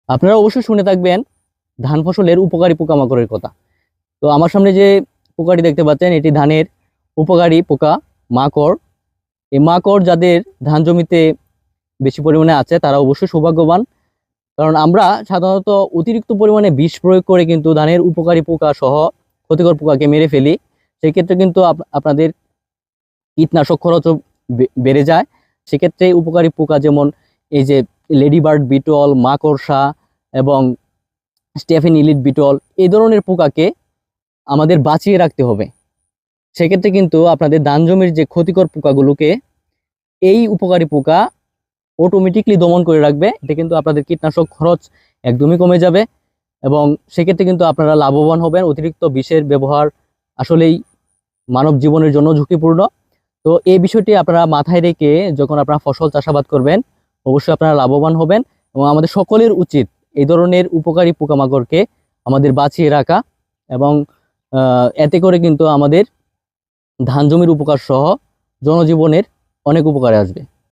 আপনারা অবশ্যই শুনে থাকবেন ধান ফসলের উপকারী পোকামাকড়ের কথা। তো আমার সামনে যে পোকাটি দেখতে পাচ্ছেন, এটি ধানের উপকারী পোকা মাকড়। এই মাকড় যাদের ধান জমিতে বেশি পরিমাণে আছে তারা অবশ্যই সৌভাগ্যবান, কারণ আমরা সাধারণত অতিরিক্ত পরিমাণে বিষ প্রয়োগ করে কিন্তু ধানের উপকারী পোকা সহ ক্ষতিকর পোকাকে মেরে ফেলি। সেক্ষেত্রে কিন্তু আপনাদের কীটনাশক খরচও বেড়ে যায়। সেক্ষেত্রে উপকারী পোকা যেমন এই যে লেডিবার্ড বিটল, মাকড়সা এবং স্টেফেন ইলিট বিটল, এই ধরনের পোকাকে আমাদের বাঁচিয়ে রাখতে হবে। সেক্ষেত্রে কিন্তু আপনাদের ধান জমির যে ক্ষতিকর পোকাগুলোকে এই উপকারী পোকা অটোমেটিকলি দমন করে রাখবে। এটা কিন্তু আপনাদের কীটনাশক খরচ একদমই কমে যাবে এবং সেক্ষেত্রে কিন্তু আপনারা লাভবান হবেন। অতিরিক্ত বিষের ব্যবহার আসলেই মানব জীবনের জন্য ঝুঁকিপূর্ণ। তো এই বিষয়টি আপনারা মাথায় রেখে যখন আপনারা ফসল চাষাবাদ করবেন অবশ্যই আপনারা লাভবান হবেন। এবং আমাদের সকলের উচিত এই ধরনের উপকারী পোকামাকড়কে আমাদের বাঁচিয়ে রাখা এবং এতে করে কিন্তু আমাদের ধান জমির উপকার সহ জনজীবনের অনেক উপকারে আসবে।